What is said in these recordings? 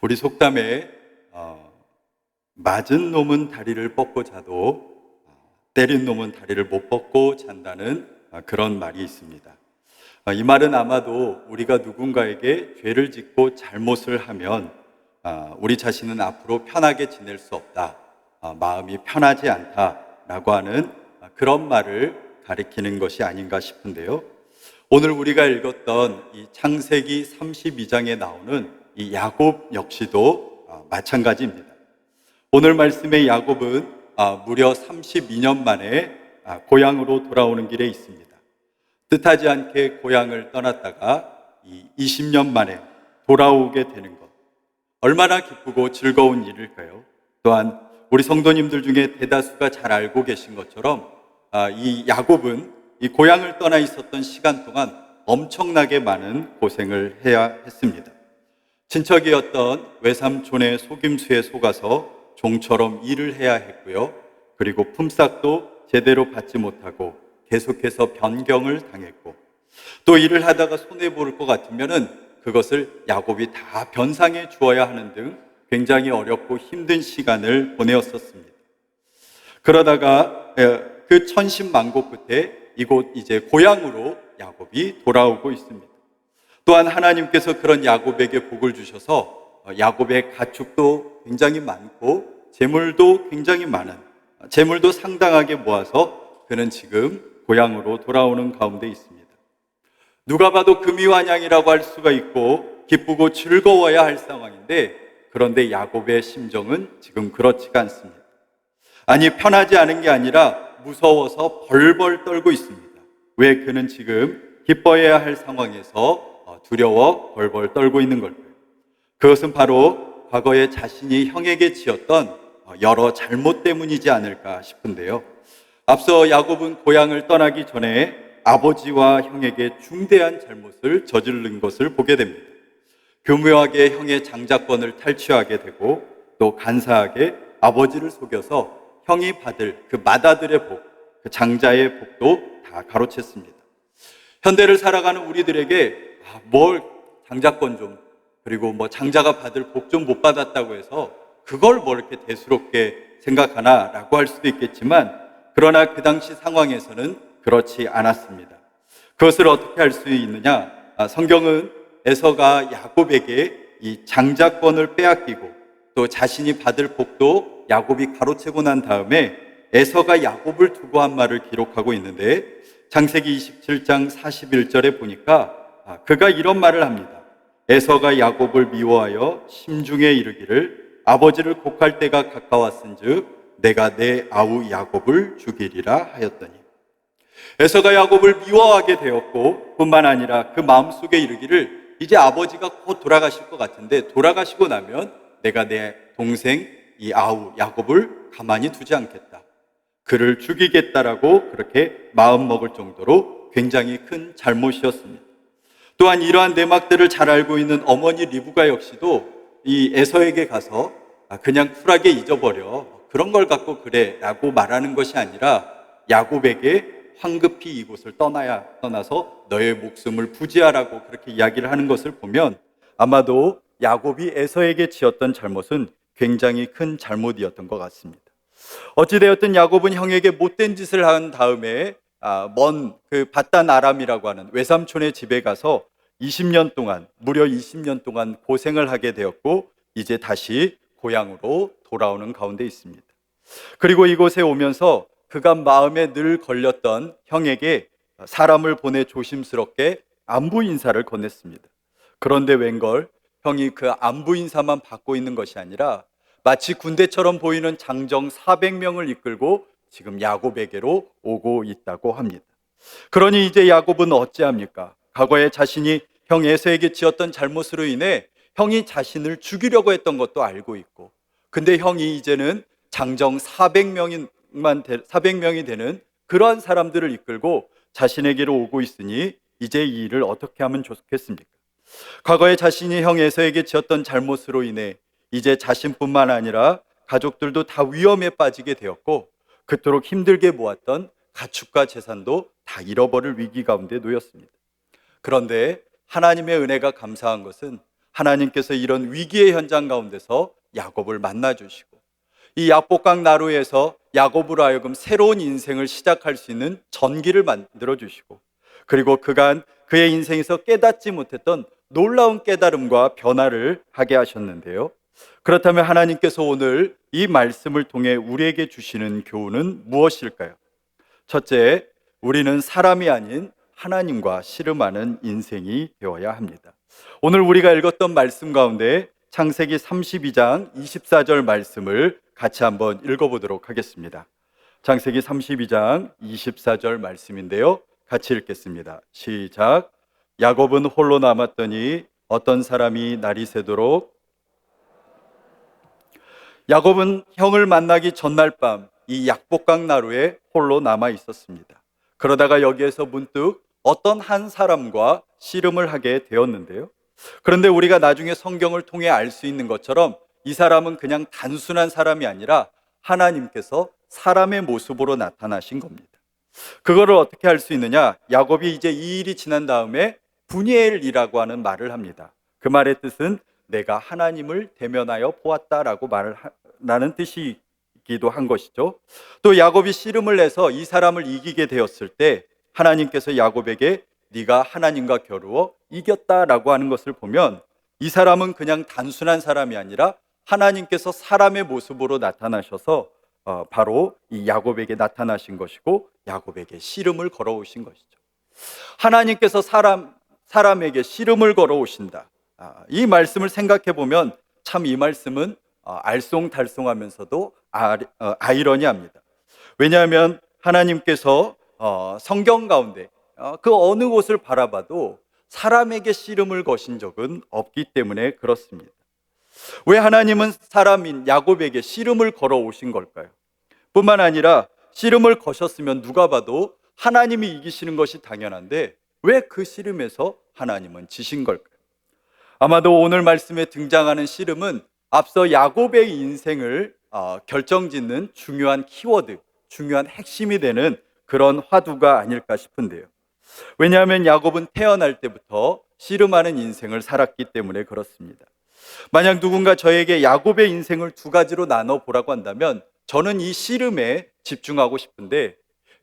우리 속담에 맞은 놈은 다리를 뻗고 자도 때린 놈은 다리를 못 뻗고 잔다는 그런 말이 있습니다. 이 말은 아마도 우리가 누군가에게 죄를 짓고 잘못을 하면 우리 자신은 앞으로 편하게 지낼 수 없다, 마음이 편하지 않다라고 하는 그런 말을 가리키는 것이 아닌가 싶은데요. 오늘 우리가 읽었던 이 창세기 32장에 나오는 이 야곱 역시도 마찬가지입니다. 오늘 말씀의 야곱은 무려 32년 만에 고향으로 돌아오는 길에 있습니다. 뜻하지 않게 고향을 떠났다가 20년 만에 돌아오게 되는 것, 얼마나 기쁘고 즐거운 일일까요? 또한 우리 성도님들 중에 대다수가 잘 알고 계신 것처럼 이 야곱은 이 고향을 떠나 있었던 시간 동안 엄청나게 많은 고생을 해야 했습니다. 친척이었던 외삼촌의 속임수에 속아서 종처럼 일을 해야 했고요. 그리고 품삯도 제대로 받지 못하고 계속해서 변경을 당했고, 또 일을 하다가 손해볼 것 같으면은 그것을 야곱이 다 변상해 주어야 하는 등 굉장히 어렵고 힘든 시간을 보내었었습니다. 그러다가 그 천신만고 끝에 이곳 이제 고향으로 야곱이 돌아오고 있습니다. 또한 하나님께서 그런 야곱에게 복을 주셔서 야곱의 가축도 굉장히 많고 재물도 굉장히 많은, 재물도 상당하게 모아서 그는 지금 고향으로 돌아오는 가운데 있습니다. 누가 봐도 금이환영이라고 할 수가 있고 기쁘고 즐거워야 할 상황인데, 그런데 야곱의 심정은 지금 그렇지가 않습니다. 아니, 편하지 않은 게 아니라 무서워서 벌벌 떨고 있습니다. 왜 그는 지금 기뻐해야 할 상황에서 두려워 벌벌 떨고 있는 걸까요? 그것은 바로 과거에 자신이 형에게 지었던 여러 잘못 때문이지 않을까 싶은데요. 앞서 야곱은 고향을 떠나기 전에 아버지와 형에게 중대한 잘못을 저지른 것을 보게 됩니다. 교묘하게 형의 장자권을 탈취하게 되고, 또 간사하게 아버지를 속여서 형이 받을 그 맏아들의 복, 그 장자의 복도 다 가로챘습니다. 현대를 살아가는 우리들에게 뭘 장자권 좀, 그리고 뭐 장자가 받을 복 좀 못 받았다고 해서 그걸 뭐 이렇게 대수롭게 생각하나 라고 할 수도 있겠지만, 그러나 그 당시 상황에서는 그렇지 않았습니다. 그것을 어떻게 할 수 있느냐? 성경은 에서가 야곱에게 이 장자권을 빼앗기고 또 자신이 받을 복도 야곱이 가로채고 난 다음에 에서가 야곱을 두고 한 말을 기록하고 있는데, 창세기 27장 41절에 보니까 그가 이런 말을 합니다. 에서가 야곱을 미워하여 심중에 이르기를 아버지를 곡할 때가 가까웠은즉 내가 내 아우 야곱을 죽이리라 하였더니, 에서가 야곱을 미워하게 되었고 뿐만 아니라 그 마음속에 이르기를 이제 아버지가 곧 돌아가실 것 같은데, 돌아가시고 나면 내가 내 동생 이 아우 야곱을 가만히 두지 않겠다, 그를 죽이겠다라고 그렇게 마음먹을 정도로 굉장히 큰 잘못이었습니다. 또한 이러한 내막들을 잘 알고 있는 어머니 리브가 역시도 이 에서에게 가서 그냥 쿨하게 잊어버려, 그런 걸 갖고 그래 라고 말하는 것이 아니라 야곱에게 황급히 이곳을 떠나서 너의 목숨을 부지하라고 그렇게 이야기를 하는 것을 보면, 아마도 야곱이 에서에게 지었던 잘못은 굉장히 큰 잘못이었던 것 같습니다. 어찌되었든 야곱은 형에게 못된 짓을 한 다음에 먼 그 바단 아람이라고 하는 외삼촌의 집에 가서 20년 동안, 무려 20년 동안 고생을 하게 되었고, 이제 다시 고향으로 돌아오는 가운데 있습니다. 그리고 이곳에 오면서 그가 마음에 늘 걸렸던 형에게 사람을 보내 조심스럽게 안부 인사를 건넸습니다. 그런데 웬걸 형이 그 안부 인사만 받고 있는 것이 아니라 마치 군대처럼 보이는 장정 400명을 이끌고 지금 야곱에게로 오고 있다고 합니다. 그러니 이제 야곱은 어찌합니까? 과거에 자신이 형 에서에게 지었던 잘못으로 인해 형이 자신을 죽이려고 했던 것도 알고 있고, 근데 형이 이제는 장정 400명이 되는 그러한 사람들을 이끌고 자신에게로 오고 있으니 이제 이 일을 어떻게 하면 좋겠습니까? 과거에 자신이 형 에서에게 지었던 잘못으로 인해 이제 자신뿐만 아니라 가족들도 다 위험에 빠지게 되었고, 그토록 힘들게 모았던 가축과 재산도 다 잃어버릴 위기 가운데 놓였습니다. 그런데 하나님의 은혜가 감사한 것은 하나님께서 이런 위기의 현장 가운데서 야곱을 만나주시고 이 야복강 나루에서 야곱으로 하여금 새로운 인생을 시작할 수 있는 전기를 만들어주시고 그리고 그간 그의 인생에서 깨닫지 못했던 놀라운 깨달음과 변화를 하게 하셨는데요. 그렇다면 하나님께서 오늘 이 말씀을 통해 우리에게 주시는 교훈은 무엇일까요? 첫째, 우리는 사람이 아닌 하나님과 씨름하는 인생이 되어야 합니다. 오늘 우리가 읽었던 말씀 가운데 창세기 32장 24절 말씀을 같이 한번 읽어보도록 하겠습니다. 창세기 32장 24절 말씀인데요, 같이 읽겠습니다. 시작. 야곱은 홀로 남았더니 어떤 사람이 날이 새도록 야곱은 형을 만나기 전날 밤 이 약복강 나루에 홀로 남아 있었습니다. 그러다가 여기에서 문득 어떤 한 사람과 씨름을 하게 되었는데요. 그런데 우리가 나중에 성경을 통해 알 수 있는 것처럼 이 사람은 그냥 단순한 사람이 아니라 하나님께서 사람의 모습으로 나타나신 겁니다. 그거를 어떻게 알 수 있느냐? 야곱이 이제 이 일이 지난 다음에 분이엘이라고 하는 말을 합니다. 그 말의 뜻은 내가 하나님을 대면하여 보았다라고 말하는 뜻이기도 한 것이죠. 또 야곱이 씨름을 해서 이 사람을 이기게 되었을 때 하나님께서 야곱에게 네가 하나님과 겨루어 이겼다라고 하는 것을 보면 이 사람은 그냥 단순한 사람이 아니라 하나님께서 사람의 모습으로 나타나셔서 바로 이 야곱에게 나타나신 것이고 야곱에게 씨름을 걸어오신 것이죠. 하나님께서 사람에게 씨름을 걸어오신다. 이 말씀을 생각해 보면 참 이 말씀은 알쏭달쏭하면서도 아이러니합니다. 왜냐하면 하나님께서 성경 가운데 그 어느 곳을 바라봐도 사람에게 씨름을 거신 적은 없기 때문에 그렇습니다. 왜 하나님은 사람인 야곱에게 씨름을 걸어오신 걸까요? 뿐만 아니라 씨름을 거셨으면 누가 봐도 하나님이 이기시는 것이 당연한데 왜 그 씨름에서 하나님은 지신 걸까요? 아마도 오늘 말씀에 등장하는 씨름은 앞서 야곱의 인생을 결정짓는 중요한 키워드, 중요한 핵심이 되는 그런 화두가 아닐까 싶은데요. 왜냐하면 야곱은 태어날 때부터 씨름하는 인생을 살았기 때문에 그렇습니다. 만약 누군가 저에게 야곱의 인생을 두 가지로 나눠보라고 한다면 저는 이 씨름에 집중하고 싶은데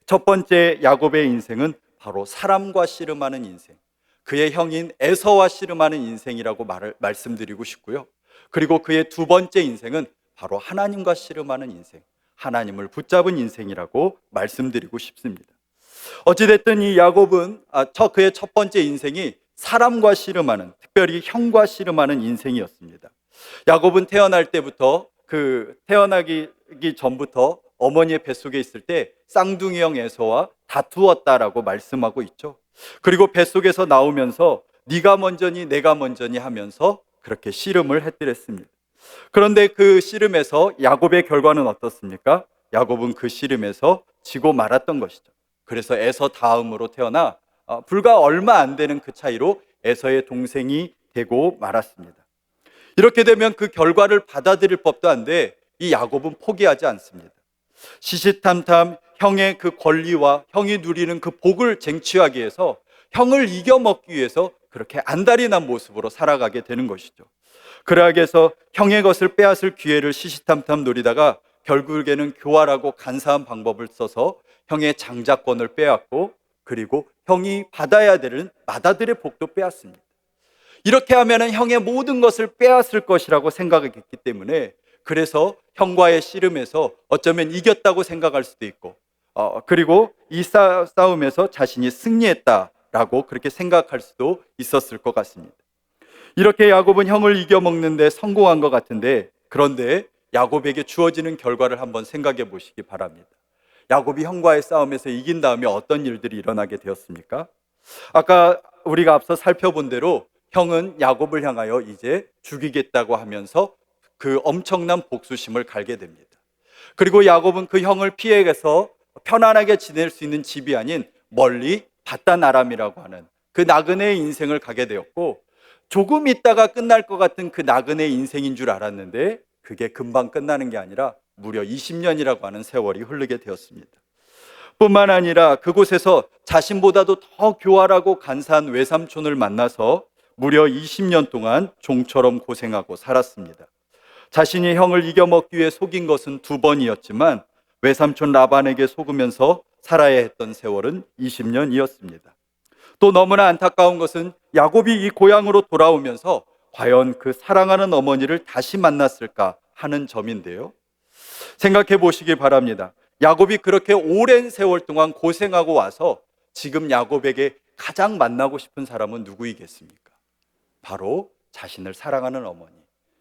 첫 번째 야곱의 인생은 바로 사람과 씨름하는 인생, 그의 형인 에서와 씨름하는 인생이라고 말씀드리고 싶고요. 그리고 그의 두 번째 인생은 바로 하나님과 씨름하는 인생, 하나님을 붙잡은 인생이라고 말씀드리고 싶습니다. 어찌됐든 이 야곱은 그의 첫 번째 인생이 사람과 씨름하는, 특별히 형과 씨름하는 인생이었습니다. 야곱은 태어날 때부터 태어나기 전부터 어머니의 뱃속에 있을 때 쌍둥이 형 에서와 다투었다라고 말씀하고 있죠. 그리고 뱃속에서 나오면서 네가 먼저니 내가 먼저니 하면서 그렇게 씨름을 했더랬습니다. 그런데 그 씨름에서 야곱의 결과는 어떻습니까? 야곱은 그 씨름에서 지고 말았던 것이죠. 그래서 에서 다음으로 태어나 불과 얼마 안 되는 그 차이로 에서의 동생이 되고 말았습니다. 이렇게 되면 그 결과를 받아들일 법도 한데 이 야곱은 포기하지 않습니다. 시시탐탐 형의 그 권리와 형이 누리는 그 복을 쟁취하기 위해서 형을 이겨먹기 위해서 그렇게 안달이 난 모습으로 살아가게 되는 것이죠. 그러하기 위해서 형의 것을 빼앗을 기회를 시시탐탐 노리다가 결국에는 교활하고 간사한 방법을 써서 형의 장자권을 빼앗고 그리고 형이 받아야 되는 맏아들의 복도 빼앗습니다. 이렇게 하면 형의 모든 것을 빼앗을 것이라고 생각했기 때문에 그래서 형과의 씨름에서 어쩌면 이겼다고 생각할 수도 있고 그리고 이 싸움에서 자신이 승리했다라고 그렇게 생각할 수도 있었을 것 같습니다. 이렇게 야곱은 형을 이겨먹는 데 성공한 것 같은데 그런데 야곱에게 주어지는 결과를 한번 생각해 보시기 바랍니다. 야곱이 형과의 싸움에서 이긴 다음에 어떤 일들이 일어나게 되었습니까? 아까 우리가 앞서 살펴본 대로 형은 야곱을 향하여 이제 죽이겠다고 하면서 그 엄청난 복수심을 갈게 됩니다. 그리고 야곱은 그 형을 피해서 편안하게 지낼 수 있는 집이 아닌 멀리 바단 아람이라고 하는 그 나그네의 인생을 가게 되었고 조금 있다가 끝날 것 같은 그 나그네의 인생인 줄 알았는데 그게 금방 끝나는 게 아니라 무려 20년이라고 하는 세월이 흐르게 되었습니다. 뿐만 아니라 그곳에서 자신보다도 더 교활하고 간사한 외삼촌을 만나서 무려 20년 동안 종처럼 고생하고 살았습니다. 자신이 형을 이겨먹기 위해 속인 것은 2번이었지만 외삼촌 라반에게 속으면서 살아야 했던 세월은 20년이었습니다. 또 너무나 안타까운 것은 야곱이 이 고향으로 돌아오면서 과연 그 사랑하는 어머니를 다시 만났을까 하는 점인데요. 생각해 보시기 바랍니다. 야곱이 그렇게 오랜 세월 동안 고생하고 와서 지금 야곱에게 가장 만나고 싶은 사람은 누구이겠습니까? 바로 자신을 사랑하는 어머니,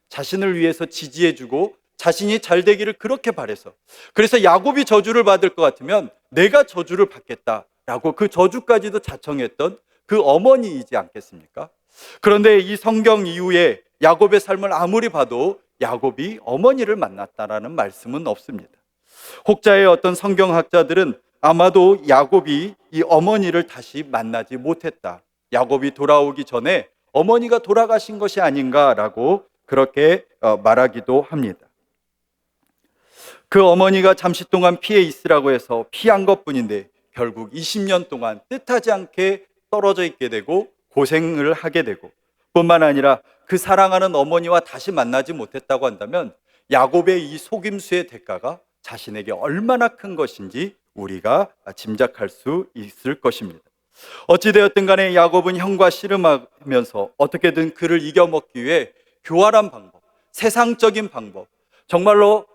자신을 위해서 지지해주고 자신이 잘 되기를 그렇게 바래서, 그래서 야곱이 저주를 받을 것 같으면 내가 저주를 받겠다라고 그 저주까지도 자청했던 그 어머니이지 않겠습니까? 그런데 이 성경 이후에 야곱의 삶을 아무리 봐도 야곱이 어머니를 만났다라는 말씀은 없습니다. 혹자의 어떤 성경학자들은 아마도 야곱이 이 어머니를 다시 만나지 못했다, 야곱이 돌아오기 전에 어머니가 돌아가신 것이 아닌가라고 그렇게 말하기도 합니다. 그 어머니가 잠시 동안 피해 있으라고 해서 피한 것뿐인데 결국 20년 동안 뜻하지 않게 떨어져 있게 되고 고생을 하게 되고, 뿐만 아니라 그 사랑하는 어머니와 다시 만나지 못했다고 한다면 야곱의 이 속임수의 대가가 자신에게 얼마나 큰 것인지 우리가 짐작할 수 있을 것입니다. 어찌되었든 간에 야곱은 형과 씨름하면서 어떻게든 그를 이겨먹기 위해 교활한 방법, 세상적인 방법, 정말로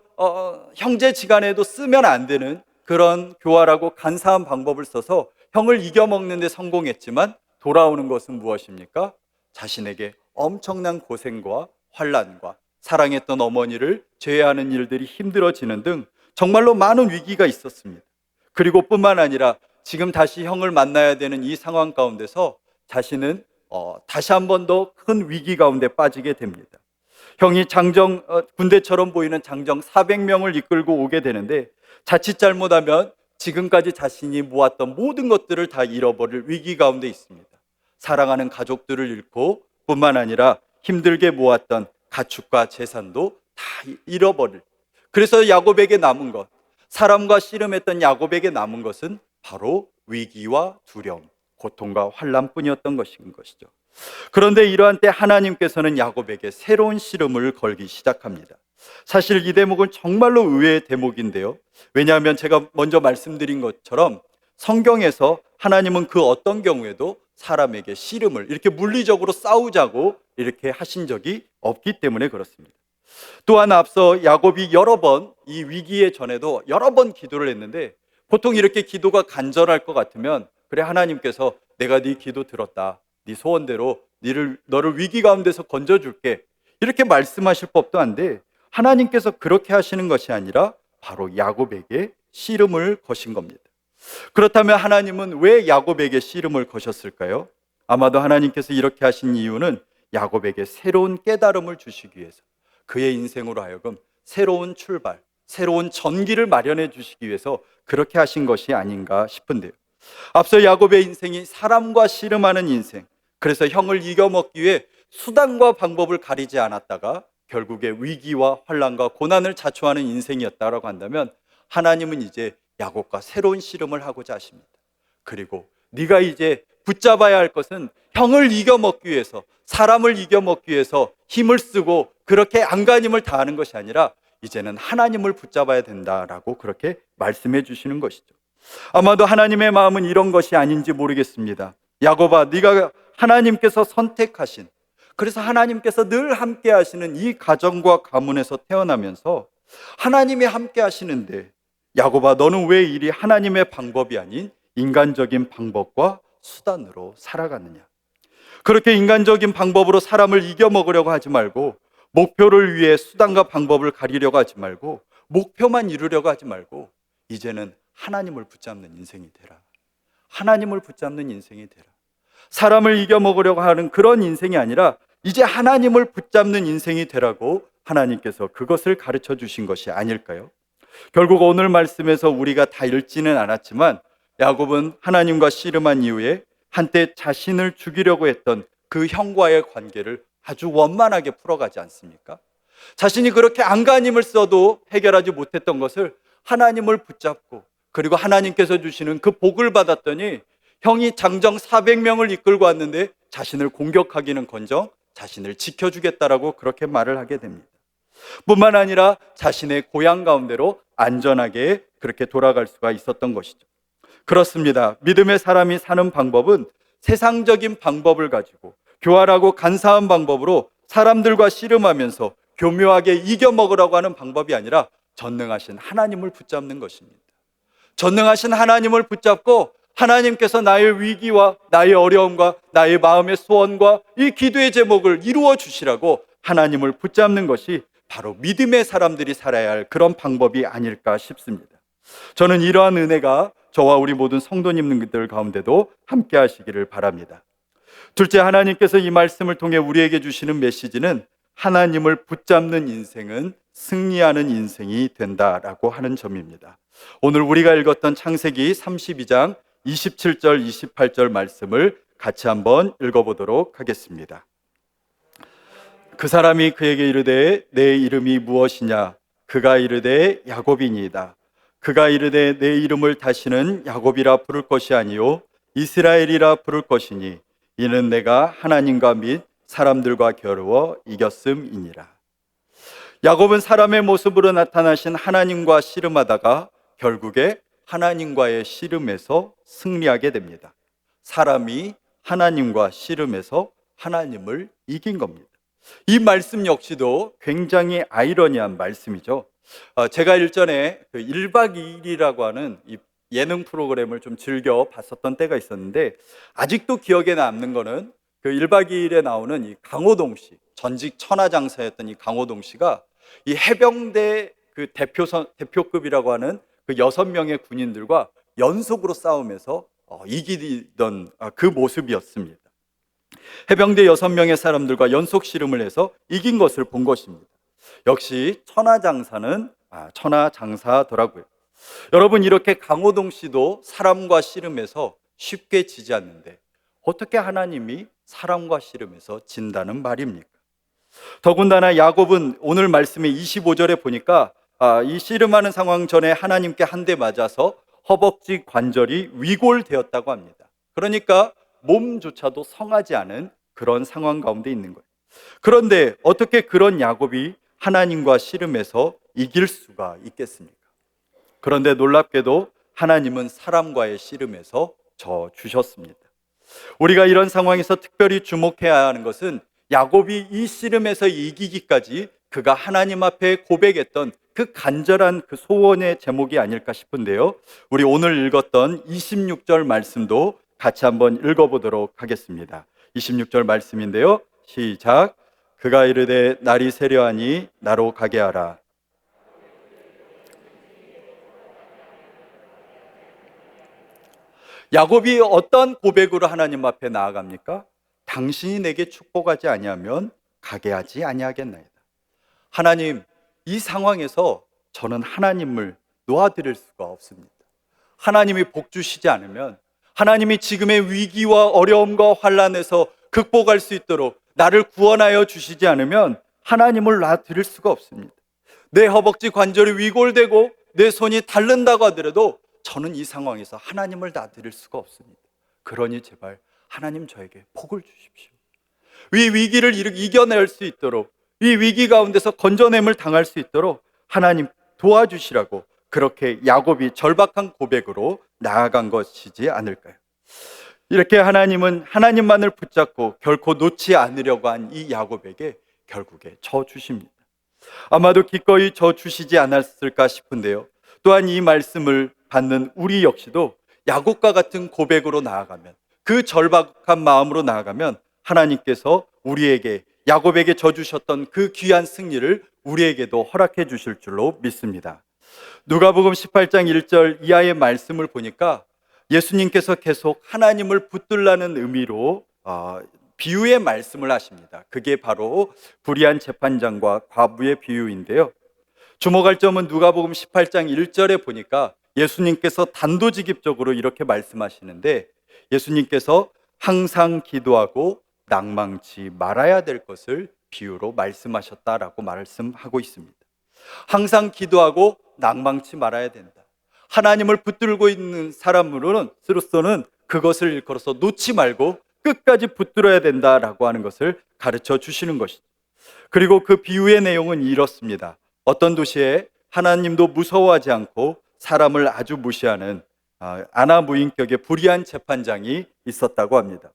형제지간에도 쓰면 안 되는 그런 교활하고 간사한 방법을 써서 형을 이겨먹는 데 성공했지만 돌아오는 것은 무엇입니까? 자신에게 엄청난 고생과 환난과 사랑했던 어머니를 제외하는 일들이 힘들어지는 등 정말로 많은 위기가 있었습니다. 그리고 뿐만 아니라 지금 다시 형을 만나야 되는 이 상황 가운데서 자신은 다시 한 번 더 큰 위기 가운데 빠지게 됩니다. 형이 군대처럼 보이는 장정 400명을 이끌고 오게 되는데 자칫 잘못하면 지금까지 자신이 모았던 모든 것들을 다 잃어버릴 위기 가운데 있습니다. 사랑하는 가족들을 잃고 뿐만 아니라 힘들게 모았던 가축과 재산도 다 잃어버릴, 그래서 야곱에게 남은 것, 사람과 씨름했던 야곱에게 남은 것은 바로 위기와 두려움, 고통과 환난뿐이었던 것인 것이죠. 그런데 이러한 때 하나님께서는 야곱에게 새로운 씨름을 걸기 시작합니다. 사실 이 대목은 정말로 의외의 대목인데요. 왜냐하면 제가 먼저 말씀드린 것처럼 성경에서 하나님은 그 어떤 경우에도 사람에게 씨름을 이렇게 물리적으로 싸우자고 이렇게 하신 적이 없기 때문에 그렇습니다. 또한 앞서 야곱이 여러 번 이 위기에 전에도 여러 번 기도를 했는데, 보통 이렇게 기도가 간절할 것 같으면 그래 하나님께서 내가 네 기도 들었다, 네 소원대로 너를 위기 가운데서 건져줄게 이렇게 말씀하실 법도 한데, 하나님께서 그렇게 하시는 것이 아니라 바로 야곱에게 씨름을 거신 겁니다. 그렇다면 하나님은 왜 야곱에게 씨름을 거셨을까요? 아마도 하나님께서 이렇게 하신 이유는 야곱에게 새로운 깨달음을 주시기 위해서, 그의 인생으로 하여금 새로운 출발, 새로운 전기를 마련해 주시기 위해서 그렇게 하신 것이 아닌가 싶은데요. 앞서 야곱의 인생이 사람과 씨름하는 인생, 그래서 형을 이겨먹기 위해 수단과 방법을 가리지 않았다가 결국에 위기와 환난과 고난을 자초하는 인생이었다라고 한다면, 하나님은 이제 야곱과 새로운 씨름을 하고자 하십니다. 그리고 네가 이제 붙잡아야 할 것은 형을 이겨먹기 위해서, 사람을 이겨먹기 위해서 힘을 쓰고 그렇게 안간힘을 다하는 것이 아니라 이제는 하나님을 붙잡아야 된다라고 그렇게 말씀해 주시는 것이죠. 아마도 하나님의 마음은 이런 것이 아닌지 모르겠습니다. 야곱아, 네가 하나님께서 선택하신, 그래서 하나님께서 늘 함께 하시는 이 가정과 가문에서 태어나면서 하나님이 함께 하시는데, 야곱아 너는 왜 이리 하나님의 방법이 아닌 인간적인 방법과 수단으로 살아가느냐. 그렇게 인간적인 방법으로 사람을 이겨먹으려고 하지 말고, 목표를 위해 수단과 방법을 가리려고 하지 말고, 목표만 이루려고 하지 말고 이제는 하나님을 붙잡는 인생이 되라. 하나님을 붙잡는 인생이 되라. 사람을 이겨먹으려고 하는 그런 인생이 아니라 이제 하나님을 붙잡는 인생이 되라고 하나님께서 그것을 가르쳐 주신 것이 아닐까요? 결국 오늘 말씀에서 우리가 다 읽지는 않았지만 야곱은 하나님과 씨름한 이후에 한때 자신을 죽이려고 했던 그 형과의 관계를 아주 원만하게 풀어가지 않습니까? 자신이 그렇게 안간힘을 써도 해결하지 못했던 것을 하나님을 붙잡고, 그리고 하나님께서 주시는 그 복을 받았더니 형이 장정 400명을 이끌고 왔는데 자신을 공격하기는커녕 자신을 지켜주겠다라고 그렇게 말을 하게 됩니다. 뿐만 아니라 자신의 고향 가운데로 안전하게 그렇게 돌아갈 수가 있었던 것이죠. 그렇습니다. 믿음의 사람이 사는 방법은 세상적인 방법을 가지고 교활하고 간사한 방법으로 사람들과 씨름하면서 교묘하게 이겨먹으라고 하는 방법이 아니라 전능하신 하나님을 붙잡는 것입니다. 전능하신 하나님을 붙잡고 하나님께서 나의 위기와 나의 어려움과 나의 마음의 소원과 이 기도의 제목을 이루어 주시라고 하나님을 붙잡는 것이 바로 믿음의 사람들이 살아야 할 그런 방법이 아닐까 싶습니다. 저는 이러한 은혜가 저와 우리 모든 성도님들 가운데도 함께 하시기를 바랍니다. 둘째, 하나님께서 이 말씀을 통해 우리에게 주시는 메시지는 하나님을 붙잡는 인생은 승리하는 인생이 된다라고 하는 점입니다. 오늘 우리가 읽었던 창세기 32장 27절 28절 말씀을 같이 한번 읽어보도록 하겠습니다. 그 사람이 그에게 이르되 내 이름이 무엇이냐? 그가 이르되 야곱이니이다. 그가 이르되 내 이름을 다시는 야곱이라 부를 것이 아니요 이스라엘이라 부를 것이니 이는 내가 하나님과 및 사람들과 겨루어 이겼음이니라. 야곱은 사람의 모습으로 나타나신 하나님과 씨름하다가 결국에 하나님과의 씨름에서 승리하게 됩니다. 사람이 하나님과 씨름해서 하나님을 이긴 겁니다. 이 말씀 역시도 굉장히 아이러니한 말씀이죠. 제가 일전에 그 1박 2일이라고 하는 이 예능 프로그램을 좀 즐겨 봤었던 때가 있었는데, 아직도 기억에 남는 거는 그 1박 2일에 나오는 이 강호동 씨, 전직 천하장사였던 이 강호동 씨가 이 해병대 그 대표급이라고 하는 그 6명의 군인들과 연속으로 싸우면서 이기던 그 모습이었습니다. 해병대 6명의 사람들과 연속 씨름을 해서 이긴 것을 본 것입니다. 역시 천하장사는 천하장사더라고요. 여러분, 이렇게 강호동 씨도 사람과 씨름해서 쉽게 지지 않는데 어떻게 하나님이 사람과 씨름해서 진다는 말입니까? 더군다나 야곱은 오늘 말씀의 25절에 보니까 이 씨름하는 상황 전에 하나님께 한 대 맞아서 허벅지 관절이 위골되었다고 합니다. 그러니까 몸조차도 성하지 않은 그런 상황 가운데 있는 거예요. 그런데 어떻게 그런 야곱이 하나님과 씨름해서 이길 수가 있겠습니까? 그런데 놀랍게도 하나님은 사람과의 씨름에서 져주셨습니다. 우리가 이런 상황에서 특별히 주목해야 하는 것은 야곱이 이 씨름에서 이기기까지 그가 하나님 앞에 고백했던 그 간절한 그 소원의 제목이 아닐까 싶은데요. 우리 오늘 읽었던 26절 말씀도 같이 한번 읽어보도록 하겠습니다. 26절 말씀인데요. 시작. 그가 이르되 날이 세려하니 나로 가게 하라. 야곱이 어떤 고백으로 하나님 앞에 나아갑니까? 당신이 내게 축복하지 아니하면 가게 하지 아니하겠나이다. 하나님, 이 상황에서 저는 하나님을 놓아드릴 수가 없습니다. 하나님이 복 주시지 않으면, 하나님이 지금의 위기와 어려움과 환난에서 극복할 수 있도록 나를 구원하여 주시지 않으면 하나님을 놔드릴 수가 없습니다. 내 허벅지 관절이 위골되고 내 손이 닳는다고 하더라도 저는 이 상황에서 하나님을 놔드릴 수가 없습니다. 그러니 제발 하나님 저에게 복을 주십시오. 이 위기를 이겨낼 수 있도록, 이 위기 가운데서 건져냄을 당할 수 있도록 하나님 도와주시라고 그렇게 야곱이 절박한 고백으로 나아간 것이지 않을까요? 이렇게 하나님은 하나님만을 붙잡고 결코 놓지 않으려고 한 이 야곱에게 결국에 져주십니다. 아마도 기꺼이 져주시지 않았을까 싶은데요. 또한 이 말씀을 받는 우리 역시도 야곱과 같은 고백으로 나아가면, 그 절박한 마음으로 나아가면 하나님께서 우리에게 야곱에게 져주셨던 그 귀한 승리를 우리에게도 허락해 주실 줄로 믿습니다. 누가복음 18장 1절 이하의 말씀을 보니까 예수님께서 계속 하나님을 붙들라는 의미로 비유의 말씀을 하십니다. 그게 바로 불의한 재판장과 과부의 비유인데요. 주목할 점은 누가복음 18장 1절에 보니까 예수님께서 단도직입적으로 이렇게 말씀하시는데, 예수님께서 항상 기도하고 낭망치 말아야 될 것을 비유로 말씀하셨다라고 말씀하고 있습니다. 항상 기도하고 낭망치 말아야 된다. 하나님을 붙들고 있는 사람으로서는 그것을 일컬어서 놓지 말고 끝까지 붙들어야 된다라고 하는 것을 가르쳐 주시는 것이죠. 그리고 그 비유의 내용은 이렇습니다. 어떤 도시에 하나님도 무서워하지 않고 사람을 아주 무시하는 아나무인격의 불의한 재판장이 있었다고 합니다.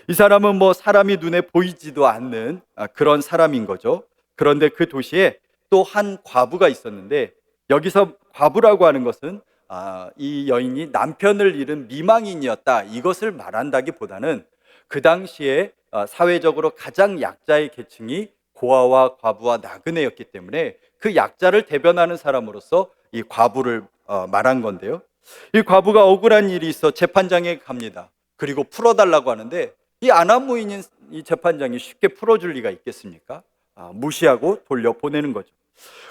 이 사람은 사람이 눈에 보이지도 않는 그런 사람인 거죠. 그런데 그 도시에 또 한 과부가 있었는데, 여기서 과부라고 하는 것은 이 여인이 남편을 잃은 미망인이었다, 이것을 말한다기보다는 그 당시에 사회적으로 가장 약자의 계층이 고아와 과부와 나그네였기 때문에 그 약자를 대변하는 사람으로서 이 과부를 말한 건데요. 이 과부가 억울한 일이 있어 재판장에 갑니다. 그리고 풀어달라고 하는데 이 아나무인인 이 재판장이 쉽게 풀어줄 리가 있겠습니까? 무시하고 돌려보내는 거죠.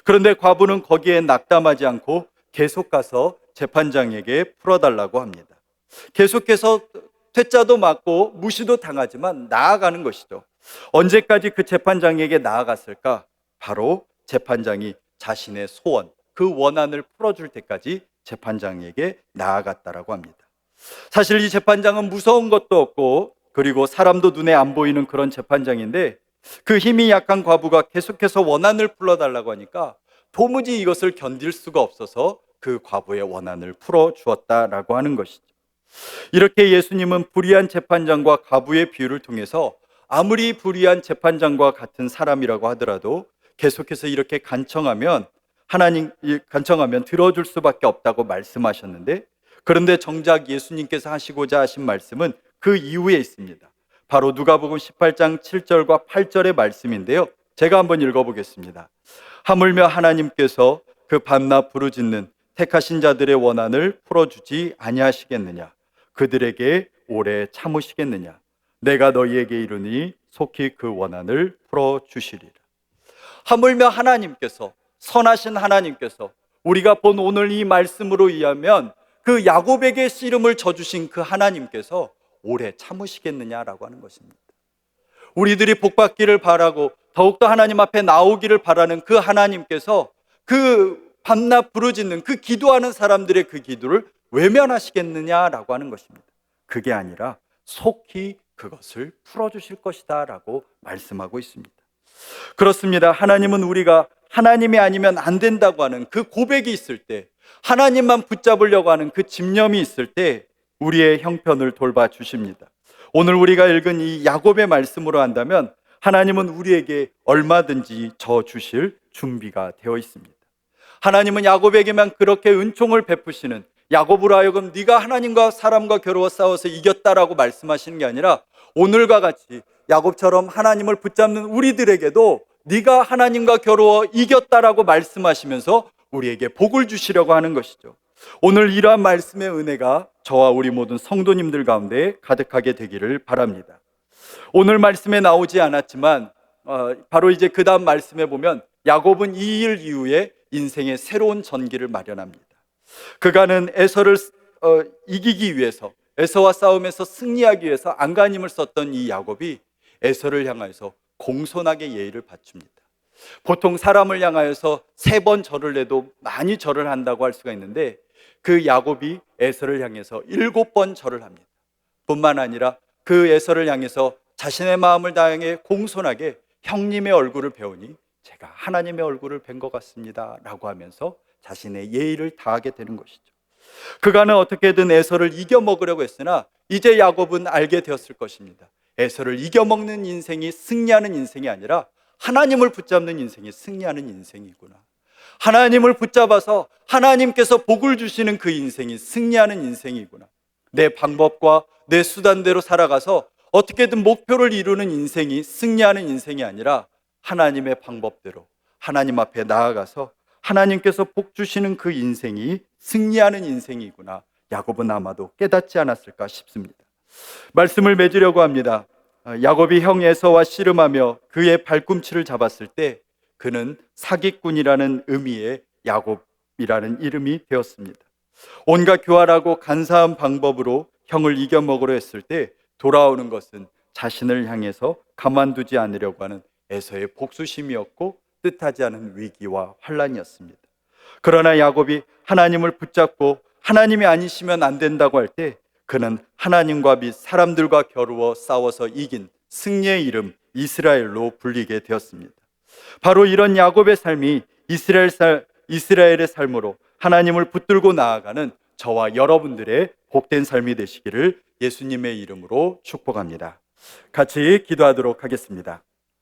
그런데 과부는 거기에 낙담하지 않고 계속 가서 재판장에게 풀어달라고 합니다. 계속해서 퇴짜도 맞고 무시도 당하지만 나아가는 것이죠. 언제까지 그 재판장에게 나아갔을까? 바로 재판장이 자신의 소원, 그 원한을 풀어줄 때까지 재판장에게 나아갔다라고 합니다. 사실 이 재판장은 무서운 것도 없고, 그리고 사람도 눈에 안 보이는 그런 재판장인데, 그 힘이 약한 과부가 계속해서 원한을 풀어달라고 하니까 도무지 이것을 견딜 수가 없어서 그 과부의 원한을 풀어주었다라고 하는 것이죠. 이렇게 예수님은 불의한 재판장과 과부의 비유를 통해서 아무리 불의한 재판장과 같은 사람이라고 하더라도 계속해서 이렇게 간청하면 들어줄 수밖에 없다고 말씀하셨는데, 그런데 정작 예수님께서 하시고자 하신 말씀은 그 이후에 있습니다. 바로 누가복음 18장 7절과 8절의 말씀인데요. 제가 한번 읽어보겠습니다. 하물며 하나님께서 그 밤낮 부르짖는 택하신 자들의 원한을 풀어주지 아니하시겠느냐? 그들에게 오래 참으시겠느냐? 내가 너희에게 이르니 속히 그 원한을 풀어주시리라. 하물며 하나님께서, 선하신 하나님께서, 우리가 본 오늘 이 말씀으로 의하면 그 야곱에게 씨름을 져주신 그 하나님께서 오래 참으시겠느냐라고 하는 것입니다. 우리들이 복받기를 바라고 더욱더 하나님 앞에 나오기를 바라는 그 하나님께서 그 밤낮 부르짖는 그 기도하는 사람들의 그 기도를 외면하시겠느냐라고 하는 것입니다. 그게 아니라 속히 그것을 풀어주실 것이다 라고 말씀하고 있습니다. 그렇습니다. 하나님은 우리가 하나님이 아니면 안 된다고 하는 그 고백이 있을 때, 하나님만 붙잡으려고 하는 그 집념이 있을 때 우리의 형편을 돌봐주십니다. 오늘 우리가 읽은 이 야곱의 말씀으로 한다면 하나님은 우리에게 얼마든지 져 주실 준비가 되어 있습니다. 하나님은 야곱에게만 그렇게 은총을 베푸시는, 야곱으로 하여금 네가 하나님과 사람과 겨루어 싸워서 이겼다라고 말씀하시는 게 아니라 오늘과 같이 야곱처럼 하나님을 붙잡는 우리들에게도 네가 하나님과 겨루어 이겼다라고 말씀하시면서 우리에게 복을 주시려고 하는 것이죠. 오늘 이러한 말씀의 은혜가 저와 우리 모든 성도님들 가운데 가득하게 되기를 바랍니다. 오늘 말씀에 나오지 않았지만 바로 이제 그 다음 말씀에 보면 야곱은 이 일 이후에 인생의 새로운 전기를 마련합니다. 그가는 에서를 이기기 위해서, 에서와 싸움에서 승리하기 위해서 안간힘을 썼던 이 야곱이 에서를 향해서 공손하게 예의를 바칩니다. 보통 사람을 향하여서 3번 절을 해도 많이 절을 한다고 할 수가 있는데 그 야곱이 에서를 향해서 7번 절을 합니다. 뿐만 아니라 그 에서를 향해서 자신의 마음을 다해 공손하게 형님의 얼굴을 배우니 제가 하나님의 얼굴을 뵌 것 같습니다 라고 하면서 자신의 예의를 다하게 되는 것이죠. 그가는 어떻게든 에서를 이겨먹으려고 했으나 이제 야곱은 알게 되었을 것입니다. 에서를 이겨먹는 인생이 승리하는 인생이 아니라 하나님을 붙잡는 인생이 승리하는 인생이구나. 하나님을 붙잡아서 하나님께서 복을 주시는 그 인생이 승리하는 인생이구나. 내 방법과 내 수단대로 살아가서 어떻게든 목표를 이루는 인생이 승리하는 인생이 아니라 하나님의 방법대로 하나님 앞에 나아가서 하나님께서 복 주시는 그 인생이 승리하는 인생이구나. 야곱은 아마도 깨닫지 않았을까 싶습니다. 말씀을 맺으려고 합니다. 야곱이 형 에서와 씨름하며 그의 발꿈치를 잡았을 때 그는 사기꾼이라는 의미의 야곱이라는 이름이 되었습니다. 온갖 교활하고 간사한 방법으로 형을 이겨먹으려 했을 때 돌아오는 것은 자신을 향해서 가만두지 않으려고 하는 에서의 복수심이었고 뜻하지 않은 위기와 환란이었습니다. 그러나 야곱이 하나님을 붙잡고 하나님이 아니시면 안 된다고 할 때 그는 하나님과 및 사람들과 겨루어 싸워서 이긴 승리의 이름 이스라엘로 불리게 되었습니다. 바로 이런 야곱의 삶이 이스라엘의 삶으로 하나님을 붙들고 나아가는 저와 여러분들의 복된 삶이 되시기를 예수님의 이름으로 축복합니다. 같이 기도하도록 하겠습니다.